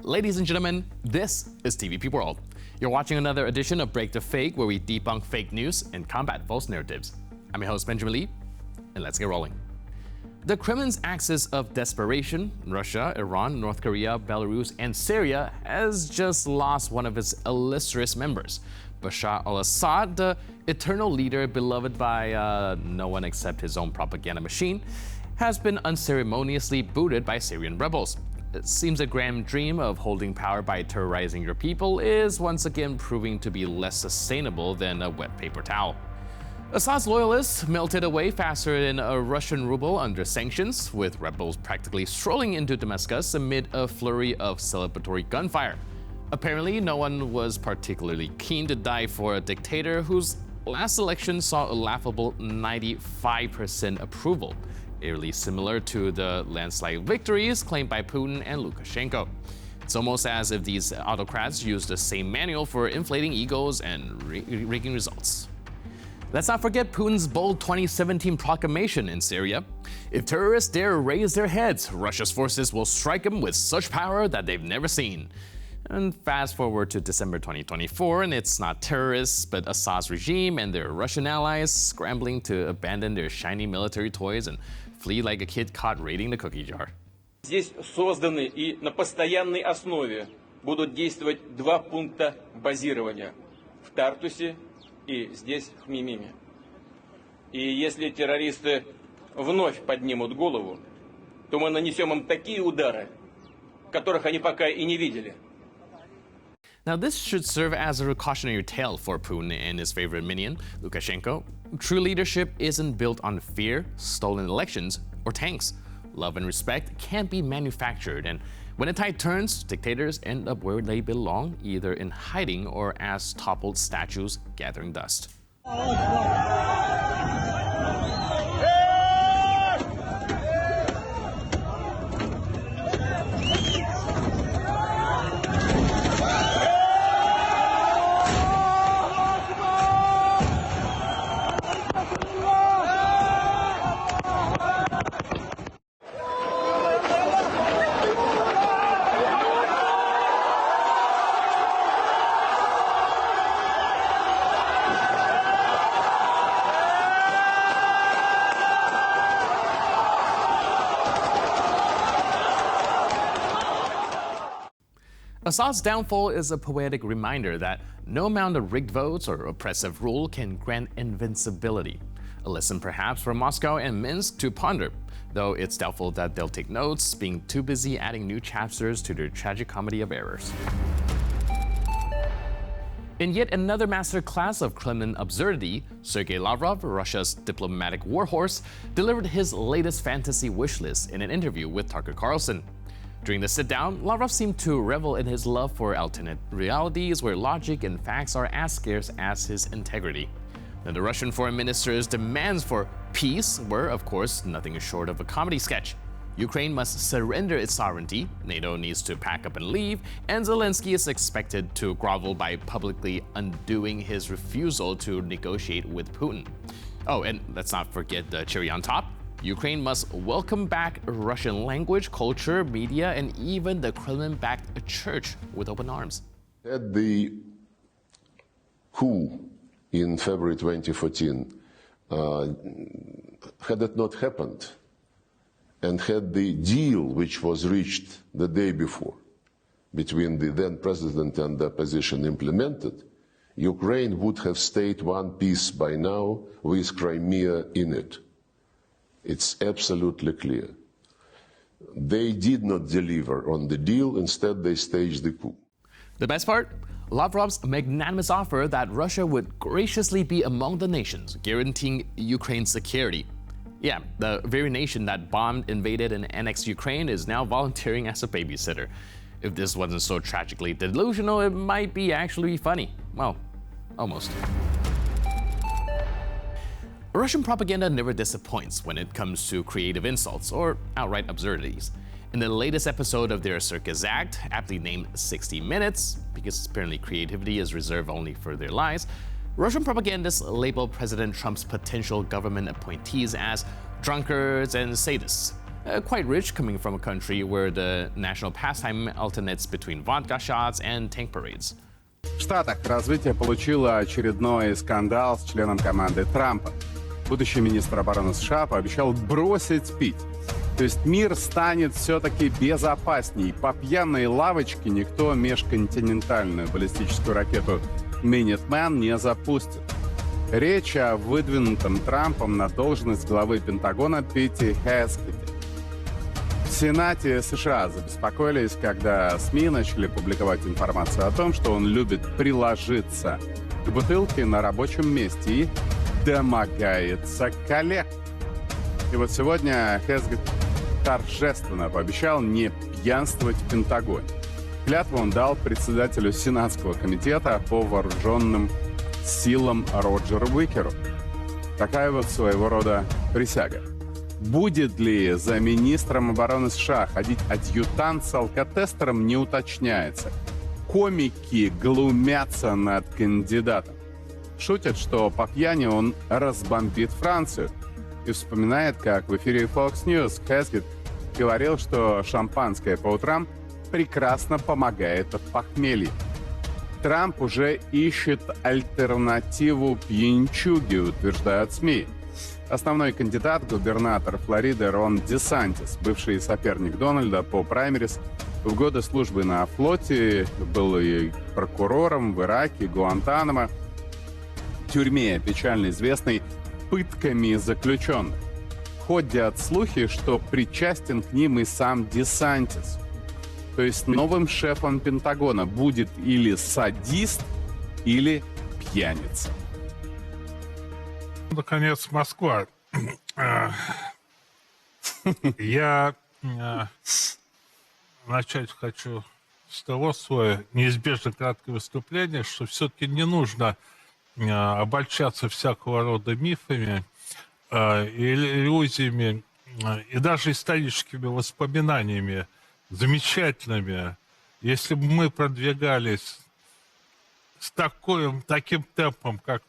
Ladies and gentlemen, this is TVP World. You're watching another edition of Break the Fake, where we debunk fake news and combat false narratives. I'm your host, Benjamin Lee, and let's get rolling. The Kremlin's axis of desperation, Russia, Iran, North Korea, Belarus, and Syria, has just lost one of its illustrious members. Bashar al-Assad, the eternal leader beloved by no one except his own propaganda machine, has been unceremoniously booted by Syrian rebels. It seems a grand dream of holding power by terrorizing your people is once again proving to be less sustainable than a wet paper towel. Assad's loyalists melted away faster than a Russian ruble under sanctions, with rebels practically strolling into Damascus amid a flurry of celebratory gunfire. Apparently, no one was particularly keen to die for a dictator whose last election saw a laughable 95% approval, eerily similar to the landslide victories claimed by Putin and Lukashenko. It's almost as if these autocrats used the same manual for inflating egos and rigging results. Let's not forget Putin's bold 2017 proclamation in Syria. If terrorists dare raise their heads, Russia's forces will strike them with such power that they've never seen. And fast forward to December 2024, and it's not terrorists, but Assad's regime and their Russian allies scrambling to abandon their shiny military toys and flee like a kid caught raiding the cookie jar. Здесь созданы и на постоянной основе будут действовать два пункта базирования в Тартусе и здесь, в Хмимиме. И если террористы вновь поднимут голову, то мы нанесем им такие удары, которых они пока и не видели. Now, this should serve as a cautionary tale for Putin and his favorite minion, Lukashenko. True leadership isn't built on fear, stolen elections, or tanks. Love and respect can't be manufactured, and when the tide turns, dictators end up where they belong, either in hiding or as toppled statues gathering dust. Assad's downfall is a poetic reminder that no amount of rigged votes or oppressive rule can grant invincibility. A lesson perhaps for Moscow and Minsk to ponder, though it's doubtful that they'll take notes, being too busy adding new chapters to their tragic comedy of errors. In yet another masterclass of Kremlin absurdity, Sergei Lavrov, Russia's diplomatic warhorse, delivered his latest fantasy wish list in an interview with Tucker Carlson. During the sit-down, Lavrov seemed to revel in his love for alternate realities where logic and facts are as scarce as his integrity. Now, the Russian foreign minister's demands for peace were, of course, nothing short of a comedy sketch. Ukraine must surrender its sovereignty, NATO needs to pack up and leave, and Zelensky is expected to grovel by publicly undoing his refusal to negotiate with Putin. Oh, and let's not forget the cherry on top. Ukraine must welcome back Russian language, culture, media, and even the Kremlin-backed church with open arms. At the coup in February 2014, had it not happened, and had the deal which was reached the day before between the then president and the opposition implemented, Ukraine would have stayed one piece by now with Crimea in it. It's absolutely clear. They did not deliver on the deal, instead they staged the coup. The best part? Lavrov's magnanimous offer that Russia would graciously be among the nations guaranteeing Ukraine's security. Yeah, the very nation that bombed, invaded, and annexed Ukraine is now volunteering as a babysitter. If this wasn't so tragically delusional, it might be actually funny. Well, almost. Russian propaganda never disappoints when it comes to creative insults or outright absurdities. In the latest episode of their circus act, aptly named 60 Minutes, because apparently creativity is reserved only for their lies, Russian propagandists labeled President Trump's potential government appointees as drunkards and sadists. Quite rich, coming from a country where the national pastime alternates between vodka shots and tank parades. В Штатах развитие получило очередной скандал с членом команды Трампа. Будущий министр обороны США пообещал бросить пить. То есть мир станет все-таки безопасней. По пьяной лавочке никто межконтинентальную баллистическую ракету «Минитмен» не запустит. Речь о выдвинутом Трампом на должность главы Пентагона Питти Хескете. В Сенате США забеспокоились, когда СМИ начали публиковать информацию о том, что он любит приложиться к бутылке на рабочем месте и домогается коллег. И вот сегодня Хескет торжественно пообещал не пьянствовать в Пентагоне. Клятву он дал председателю Сенатского комитета по вооруженным силам Роджеру Уикеру. Такая вот своего рода присяга. Будет ли за министром обороны США ходить адъютант с алкотестером, не уточняется. Комики глумятся над кандидатом. Шутят, что по пьяни он разбомбит Францию. И вспоминает, как в эфире Fox News Хескет говорил, что шампанское по утрам прекрасно помогает от похмелья. Трамп уже ищет альтернативу пьянчуге, утверждают СМИ. Основной кандидат — губернатор Флориды Рон Десантис, бывший соперник Дональда по праймерис. В годы службы на флоте был и прокурором в Ираке, Гуантанамо, тюрьме, печально известной пытками заключенных. Ходят слухи, что причастен к ним и сам Десантис. То есть новым шефом Пентагона будет или садист, или пьяница. Наконец, Москва. Я начать хочу с того свое неизбежно краткое выступление, что все-таки не нужно обольщаться всякого рода мифами, иллюзиями и даже историческими воспоминаниями замечательными. Если бы мы продвигались с таким темпом, как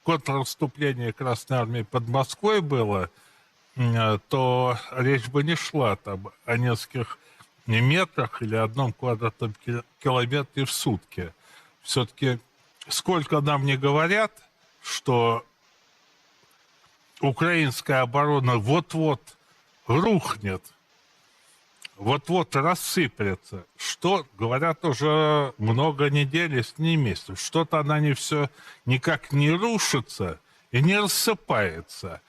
контрнаступление Красной Армии под Москвой было, то речь бы не шла там о нескольких метрах или одном квадратном километре в сутки. Все-таки сколько нам не говорят, что украинская оборона вот-вот рухнет, вот-вот рассыплется, что говорят уже много недель, если не месяцев. Что-то она не все никак не рушится и не рассыпается.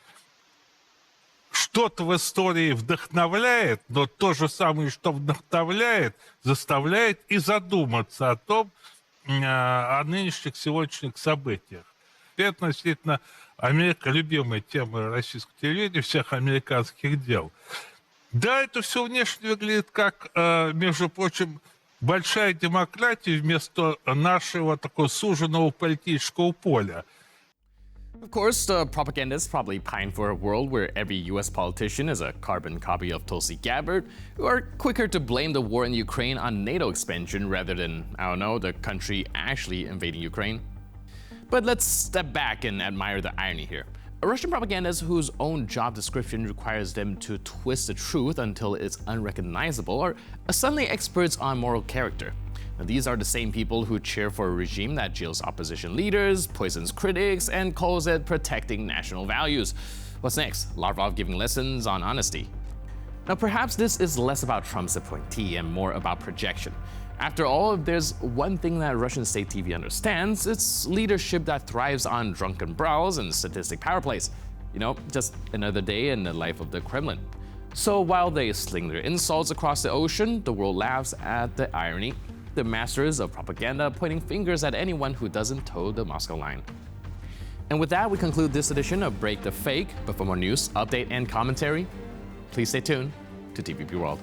Что-то в истории вдохновляет, но то же самое, что вдохновляет, заставляет и задуматься о том, о нынешних сегодняшних событиях. И относительно любимой темы российского телевидения, всех американских дел. Да, это все внешне выглядит как, между прочим, большая демократия вместо нашего такого суженного политического поля. Of course, the propagandists probably pine for a world where every US politician is a carbon copy of Tulsi Gabbard, who are quicker to blame the war in Ukraine on NATO expansion rather than, I don't know, the country actually invading Ukraine. But let's step back and admire the irony here. Russian propagandists whose own job description requires them to twist the truth until it's unrecognizable are suddenly experts on moral character. Now, these are the same people who cheer for a regime that jails opposition leaders, poisons critics, and calls it protecting national values. What's next? Lavrov giving lessons on honesty. Now, perhaps this is less about Trump's appointee and more about projection. After all, if there's one thing that Russian state TV understands, it's leadership that thrives on drunken brawls and sadistic power plays. You know, just another day in the life of the Kremlin. So while they sling their insults across the ocean, the world laughs at the irony. The masters of propaganda pointing fingers at anyone who doesn't toe the Moscow line. And with that, we conclude this edition of Break the Fake. But for more news, update, and commentary, please stay tuned to TVP World.